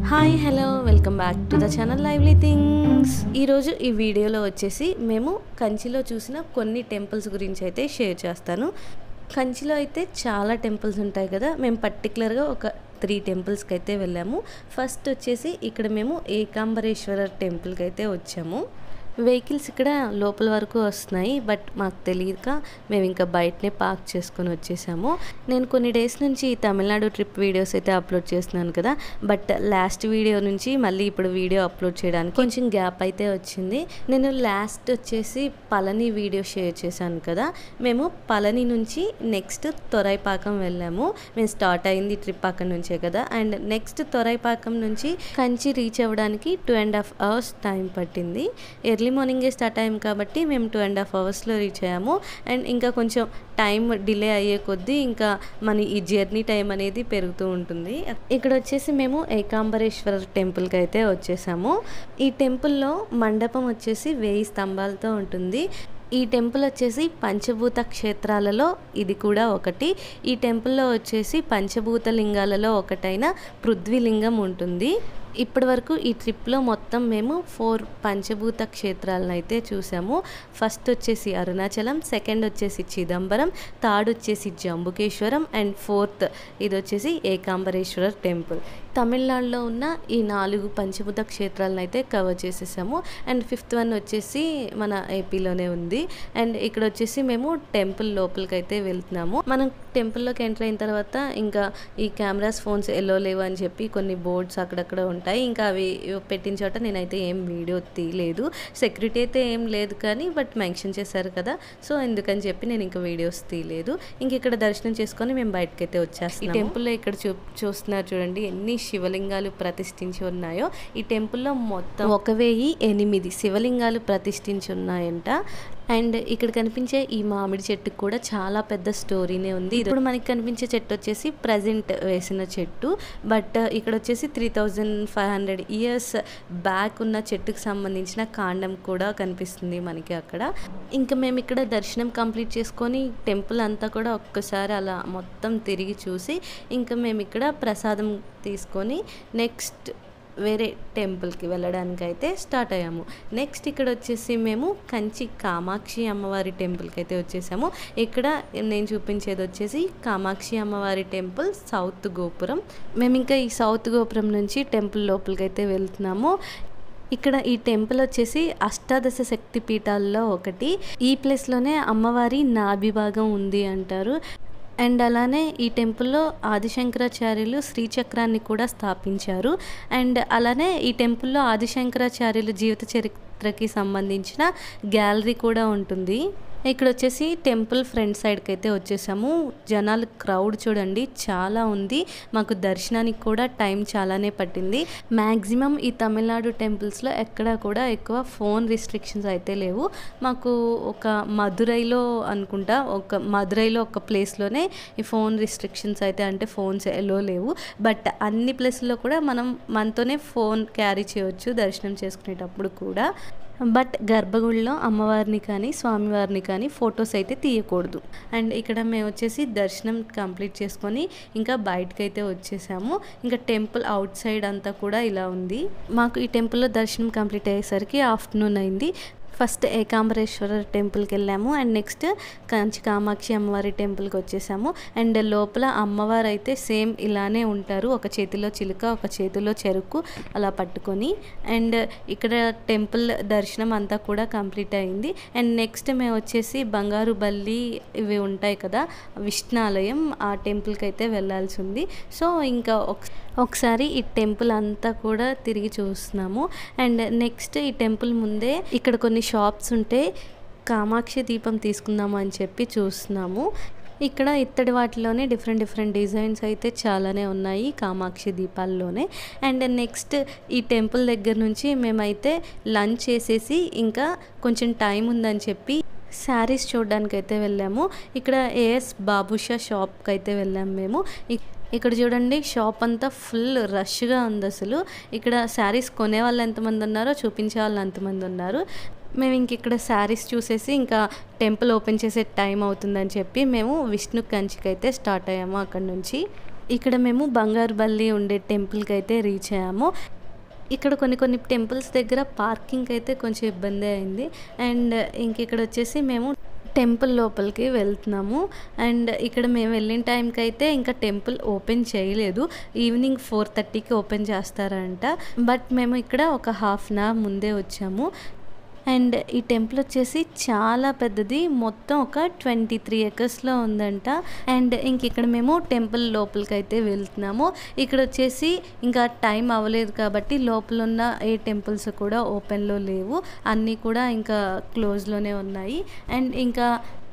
Hi hello welcome back to the channel lively things. ఈరోజు ఈ వీడియోలో వచ్చేసి మేము కంచిలో చూసిన కొన్ని టెంపుల్స్ గురించి అయితే షేర్ చేస్తాను. కంచిలో అయితే చాలా టెంపుల్స్ ఉంటాయి కదా, మేము పర్టికులర్గా ఒక 3 టెంపుల్స్కి అయితే వెళ్ళాము. ఫస్ట్ వచ్చేసి ఇక్కడ మేము ఏకాంబరేశ్వర టెంపుల్కి అయితే వచ్చాము. వెహికల్స్ ఇక్కడ లోపల వరకు వస్తున్నాయి, బట్ మాకు తెలియక మేము ఇంకా బయటనే పార్క్ చేసుకొని వచ్చేసాము. నేను కొన్ని డేస్ నుంచి తమిళనాడు ట్రిప్ వీడియోస్ అయితే అప్లోడ్ చేస్తున్నాను కదా, బట్ లాస్ట్ వీడియో నుంచి మళ్ళీ ఇప్పుడు వీడియో అప్లోడ్ చేయడానికి కొంచెం గ్యాప్ అయితే వచ్చింది. నేను లాస్ట్ వచ్చేసి పళని వీడియో షేర్ చేశాను కదా, మేము పళని నుంచి నెక్స్ట్ తొరైపాకం వెళ్ళాము. మేము స్టార్ట్ అయింది ట్రిప్ అక్కడ నుంచే కదా, అండ్ నెక్స్ట్ తొరైపాకం నుంచి కంచి రీచ్ అవ్వడానికి 2.5 hours టైం పట్టింది. ఎర్లీ మార్నింగే స్టార్ట్ అయ్యాము కాబట్టి మేము 2.5 hours రీచ్ అయ్యాము. అండ్ ఇంకా కొంచెం టైం డిలే అయ్యే కొద్దీ ఇంకా మన ఈ జర్నీ టైం అనేది పెరుగుతూ ఉంటుంది. ఇక్కడ వచ్చేసి మేము ఏకాంబరేశ్వర టెంపుల్కి అయితే వచ్చేసాము. ఈ టెంపుల్లో మండపం వచ్చేసి 1000 స్తంభాలతో ఉంటుంది. ఈ టెంపుల్ వచ్చేసి పంచభూత క్షేత్రాలలో ఇది కూడా ఒకటి. ఈ టెంపుల్లో వచ్చేసి పంచభూత లింగాలలో ఒకటైన పృథ్వీలింగం ఉంటుంది. ఇప్పటి వరకు ఈ ట్రిప్లో మొత్తం మేము 4 పంచభూత క్షేత్రాలను అయితే చూసాము. ఫస్ట్ వచ్చేసి అరుణాచలం, సెకండ్ వచ్చేసి చిదంబరం, థర్డ్ వచ్చేసి జంబుకేశ్వరం, అండ్ ఫోర్త్ ఇది వచ్చేసి ఏకాంబరేశ్వర టెంపుల్. తమిళనాడులో ఉన్న ఈ 4 పంచభూత క్షేత్రాలను అయితే కవర్ చేసేసాము. అండ్ 5th వన్ వచ్చేసి మన ఏపీలోనే ఉంది. అండ్ ఇక్కడ వచ్చేసి మేము టెంపుల్ లోపలికి అయితే వెళ్తున్నాము. మనం టెంపుల్లోకి ఎంటర్ అయిన తర్వాత ఇంకా ఈ కెమెరాస్ ఫోన్స్ ఎల్లో లేవు అని చెప్పి కొన్ని బోర్డ్స్ అక్కడక్కడ ఉంటాయి. ఇంకా అవి పెట్టిన చోట నేనైతే ఏం వీడియో తీయలేదు. సెక్యూరిటీ అయితే ఏం లేదు కానీ బట్ మెన్షన్ చేశారు కదా, సో ఎందుకని చెప్పి నేను ఇంకా వీడియోస్ తీయలేదు. ఇంక ఇక్కడ దర్శనం చేసుకొని మేము బయటకైతే వచ్చేస్తాం. ఈ టెంపుల్లో ఇక్కడ చూస్తున్నారు చూడండి ఎన్ని శివలింగాలు ప్రతిష్ఠించి ఉన్నాయో. ఈ టెంపుల్లో మొత్తం 1008 శివలింగాలు ప్రతిష్ఠించి ఉన్నాయంట. అండ్ ఇక్కడ కనిపించే ఈ మామిడి చెట్టుకు కూడా చాలా పెద్ద స్టోరీనే ఉంది. ఇప్పుడు మనకి కనిపించే చెట్టు వచ్చేసి ప్రజెంట్ వేసిన చెట్టు, బట్ ఇక్కడ వచ్చేసి 3500 years బ్యాక్ ఉన్న చెట్టుకు సంబంధించిన కాండం కూడా కనిపిస్తుంది మనకి అక్కడ. ఇంకా మేము ఇక్కడ దర్శనం కంప్లీట్ చేసుకొని టెంపుల్ అంతా కూడా ఒక్కసారి అలా మొత్తం తిరిగి చూసి ఇంకా మేము ఇక్కడ ప్రసాదం తీసుకొని నెక్స్ట్ వేరే టెంపుల్కి వెళ్ళడానికి అయితే స్టార్ట్ అయ్యాము. నెక్స్ట్ ఇక్కడ వచ్చేసి మేము కంచి కామాక్షి అమ్మవారి టెంపుల్కి అయితే వచ్చేసాము. ఇక్కడ నేను చూపించేది వచ్చేసి కామాక్షి అమ్మవారి టెంపుల్ సౌత్ గోపురం. మేము ఇంకా ఈ సౌత్ గోపురం నుంచి టెంపుల్ లోపలికి అయితే వెళ్తున్నాము. ఇక్కడ ఈ టెంపుల్ వచ్చేసి అష్టాదశ శక్తి పీఠాల్లో ఒకటి. ఈ ప్లేస్లోనే అమ్మవారి నాభిభాగం ఉంది అంటారు. అండ్ అలానే ఈ టెంపుల్లో ఆదిశంకరాచార్యులు శ్రీచక్రాన్ని కూడా స్థాపించారు. అండ్ అలానే ఈ టెంపుల్లో ఆదిశంకరాచార్యులు జీవిత చరిత్రకి సంబంధించిన గ్యాలరీ కూడా ఉంటుంది. ఇక్కడ వచ్చేసి టెంపుల్ ఫ్రంట్ సైడ్కి అయితే వచ్చేసాము. జనాలు క్రౌడ్ చూడండి చాలా ఉంది. మాకు దర్శనానికి కూడా టైం చాలానే పట్టింది. మ్యాక్సిమం ఈ తమిళనాడు టెంపుల్స్లో ఎక్కడా కూడా ఎక్కువ ఫోన్ రిస్ట్రిక్షన్స్ అయితే లేవు. మాకు ఒక మదురైలో అనుకుంటా మదురైలో ఒక ప్లేస్లోనే ఈ ఫోన్ రిస్ట్రిక్షన్స్ అయితే అంటే ఫోన్స్ ఎలో లేవు. బట్ అన్ని ప్లేస్లో కూడా మనం మనతోనే ఫోన్ క్యారీ చేయవచ్చు దర్శనం చేసుకునేటప్పుడు కూడా. బట్ గర్భగుడిలో అమ్మవారిని కానీ స్వామివారిని కానీ ఫొటోస్ అయితే తీయకూడదు. అండ్ ఇక్కడ మేము వచ్చేసి దర్శనం కంప్లీట్ చేసుకొని ఇంకా బయటకైతే వచ్చేసాము. ఇంకా టెంపుల్ అవుట్ సైడ్ అంతా కూడా ఇలా ఉంది. మాకు ఈ టెంపుల్లో దర్శనం కంప్లీట్ అయ్యేసరికి ఆఫ్టర్నూన్ అయింది. ఫస్ట్ ఏకాంబరేశ్వర టెంపుల్కి వెళ్ళాము. అండ్ నెక్స్ట్ కంచి కామాక్షి అమ్మవారి టెంపుల్కి వచ్చేసాము. అండ్ లోపల అమ్మవారు అయితే సేమ్ ఇలానే ఉంటారు, ఒక చేతిలో చిలుక ఒక చేతిలో చెరుకు అలా పట్టుకొని. అండ్ ఇక్కడ టెంపుల్ దర్శనం అంతా కూడా కంప్లీట్ అయింది. అండ్ నెక్స్ట్ మేము వచ్చేసి బంగారు బల్లి ఇవి ఉంటాయి కదా విష్ణాలయం, ఆ టెంపుల్కి అయితే వెళ్ళాల్సి ఉంది. సో ఇంకా ఒకసారి ఈ టెంపుల్ అంతా కూడా తిరిగి చూస్తున్నాము. అండ్ నెక్స్ట్ ఈ టెంపుల్ ముందే ఇక్కడ కొన్ని షాప్స్ ఉంటే కామాక్షి దీపం తీసుకుందాము అని చెప్పి చూస్తున్నాము. ఇక్కడ ఇత్తడి వాటిలోనే డిఫరెంట్ డిజైన్స్ అయితే చాలానే ఉన్నాయి కామాక్షి దీపాల్లోనే. అండ్ నెక్స్ట్ ఈ టెంపుల్ దగ్గర నుంచి మేమైతే లంచ్ చేసేసి ఇంకా కొంచెం టైం ఉందని చెప్పి శారీస్ చూడడానికి అయితే వెళ్ళాము. ఇక్కడ ఏఎస్ బాబుషా షాప్కి అయితే వెళ్ళాము మేము. ఇక్కడ చూడండి షాప్ అంతా ఫుల్ రష్గా ఉంది. అసలు ఇక్కడ శారీస్ కొనే వాళ్ళు ఎంతమంది ఉన్నారో చూపించే వాళ్ళు అంతమంది ఉన్నారు. మేము ఇంక ఇక్కడ శారీస్ చూసేసి ఇంకా టెంపుల్ ఓపెన్ చేసే టైం అవుతుందని చెప్పి మేము విష్ణు కంచికి అయితే స్టార్ట్ అయ్యాము అక్కడ నుంచి. ఇక్కడ మేము బంగారు బల్లి ఉండే టెంపుల్కి అయితే రీచ్ అయ్యాము. ఇక్కడ కొన్ని టెంపుల్స్ దగ్గర పార్కింగ్ అయితే కొంచెం ఇబ్బంది అయింది. అండ్ ఇంక ఇక్కడ వచ్చేసి మేము టెంపుల్ లోపలికి వెళ్తున్నాము. అండ్ ఇక్కడ మేము వెళ్ళిన టైంకి అయితే ఇంకా టెంపుల్ ఓపెన్ చేయలేదు. ఈవినింగ్ 4:30కి ఓపెన్ చేస్తారంట. బట్ మేము ఇక్కడ ఒక హాఫ్ అన్ అవర్ ముందే వచ్చాము. అండ్ ఈ టెంపుల్ వచ్చేసి చాలా పెద్దది, మొత్తం ఒక 23 ఎకర్స్లో ఉందంట. అండ్ ఇంక ఇక్కడ మేము టెంపుల్ లోపలికి అయితే వెళ్తున్నాము. ఇక్కడ వచ్చేసి ఇంకా టైం అవ్వలేదు కాబట్టి లోపల ఉన్న ఏ టెంపుల్స్ కూడా ఓపెన్లో లేవు, అన్నీ కూడా ఇంకా క్లోజ్లోనే ఉన్నాయి. అండ్ ఇంకా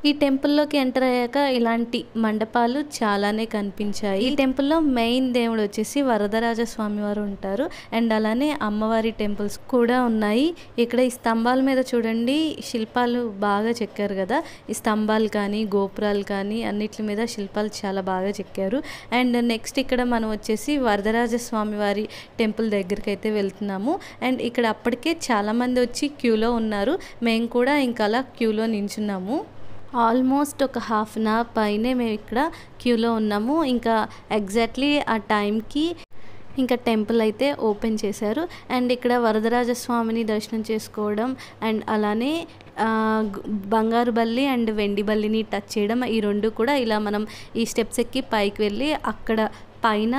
ఈ టెంపుల్లోకి ఎంటర్ అయ్యాక ఇలాంటి మండపాలు చాలానే కనిపించాయి. ఈ టెంపుల్లో మెయిన్ దేవుడు వచ్చేసి వరదరాజ స్వామి వారు ఉంటారు. అండ్ అలానే అమ్మవారి టెంపుల్స్ కూడా ఉన్నాయి. ఇక్కడ ఈ స్తంభాల మీద చూడండి శిల్పాలు బాగా చెక్కారు కదా. ఈ స్తంభాలు కానీ గోపురాలు కానీ అన్నిటి మీద శిల్పాలు చాలా బాగా చెక్కారు. అండ్ నెక్స్ట్ ఇక్కడ మనం వచ్చేసి వరదరాజ స్వామి వారి టెంపుల్ దగ్గరికి అయితే వెళ్తున్నాము. అండ్ ఇక్కడ అప్పటికే చాలామంది వచ్చి క్యూలో ఉన్నారు. మేము కూడా ఇంకా అలా క్యూలో నించున్నాము. ఆల్మోస్ట్ ఒక హాఫ్ అన్ అవర్ పైనే మేము ఇక్కడ క్యూలో ఉన్నాము. ఇంకా ఎగ్జాక్ట్లీ ఆ టైంకి ఇంకా టెంపుల్ అయితే ఓపెన్ చేశారు. అండ్ ఇక్కడ వరదరాజ స్వామిని దర్శనం చేసుకోవడం అండ్ అలానే బంగారు బల్లి అండ్ వెండి బల్లిని టచ్ చేయడం, ఈ రెండు కూడా ఇలా మనం ఈ స్టెప్స్ ఎక్కి పైకి వెళ్ళి అక్కడ పైన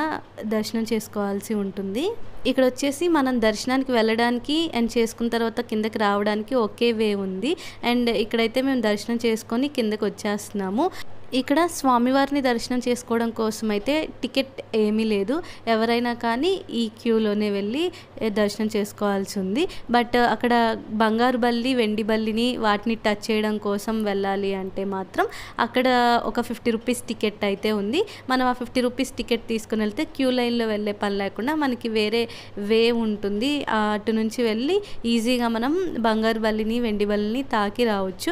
దర్శనం చేసుకోవాల్సి ఉంటుంది. ఇక్కడ వచ్చేసి మనం దర్శనానికి వెళ్ళడానికి అండ్ చేసుకున్న తర్వాత కిందకి రావడానికి ఒకే వే ఉంది. అండ్ ఇక్కడైతే మేము దర్శనం చేసుకొని కిందకి వచ్చేస్తున్నాము. ఇక్కడ స్వామివారిని దర్శనం చేసుకోవడం కోసం అయితే టికెట్ ఏమీ లేదు, ఎవరైనా కానీ ఈ క్యూలోనే వెళ్ళి దర్శనం చేసుకోవాల్సి ఉంది. బట్ అక్కడ బంగారు బల్లి వెండి బల్లిని వాటిని టచ్ చేయడం కోసం వెళ్ళాలి అంటే మాత్రం అక్కడ ఒక 50 రూపీస్ టికెట్ అయితే ఉంది. మనం ఆ 50 రూపీస్ టికెట్ తీసుకుని వెళ్తే క్యూ లైన్లో వెళ్ళే పని లేకుండా మనకి వేరే వే ఉంటుంది, అటు నుంచి వెళ్ళి ఈజీగా మనం బంగారు బల్లిని వెండి బల్లిని తాకి రావచ్చు.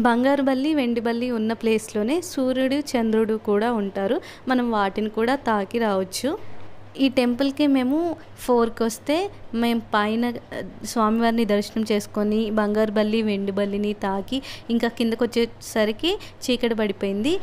బంగారు బల్లి వెండి బల్లి ఉన్న ప్లేస్లోనే సూర్యుడు చంద్రుడు కూడా ఉంటారు, మనం వాటిని కూడా తాకి రావచ్చు. ఈ టెంపుల్కి మేము 4కి వస్తే మేము పైన స్వామివారిని దర్శనం చేసుకొని బంగారు బల్లి వెండి బల్లిని తాకి ఇంకా కిందకు వచ్చేసరికి చీకటి పడిపోయింది.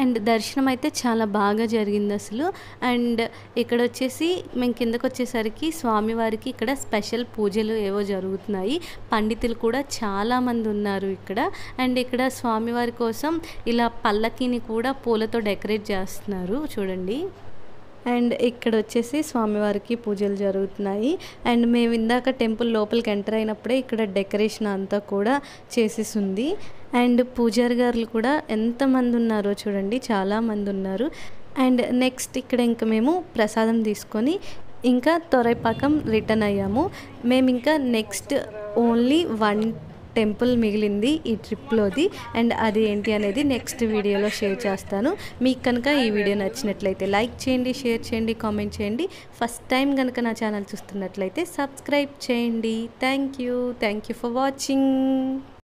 అండ్ దర్శనం అయితే చాలా బాగా జరిగింది అసలు. అండ్ ఇక్కడ వచ్చేసి మేము కిందకు వచ్చేసరికి స్వామివారికి ఇక్కడ స్పెషల్ పూజలు ఏవో జరుగుతున్నాయి, పండితులు కూడా చాలామంది ఉన్నారు ఇక్కడ. అండ్ ఇక్కడ స్వామివారి కోసం ఇలా పల్లకిని కూడా పూలతో డెకరేట్ చేస్తున్నారు చూడండి. అండ్ ఇక్కడ వచ్చేసి స్వామివారికి పూజలు జరుగుతున్నాయి. అండ్ మేము ఇందాక టెంపుల్ లోపలికి ఎంటర్ అయినప్పుడే ఇక్కడ డెకరేషన్ అంతా కూడా చేసేసి ఉంది. అండ్ పూజారి గారులు కూడా ఎంతమంది ఉన్నారో చూడండి, చాలామంది ఉన్నారు. అండ్ నెక్స్ట్ ఇక్కడ ఇంకా మేము ప్రసాదం తీసుకొని ఇంకా తొరైపాకం రిటర్న్ అయ్యాము. మేము ఇంకా నెక్స్ట్ ఓన్లీ 1 టెంపుల్ మిగిలింది ఈ ట్రిప్లోది. అండ్ అది ఏంటి అనేది నెక్స్ట్ వీడియోలో షేర్ చేస్తాను. మీకు కనుక ఈ వీడియో నచ్చినట్లయితే లైక్ చేయండి, షేర్ చేయండి, కామెంట్ చేయండి. ఫస్ట్ టైం కనుక నా ఛానల్ చూస్తున్నట్లయితే సబ్స్క్రైబ్ చేయండి. Thank you for watching.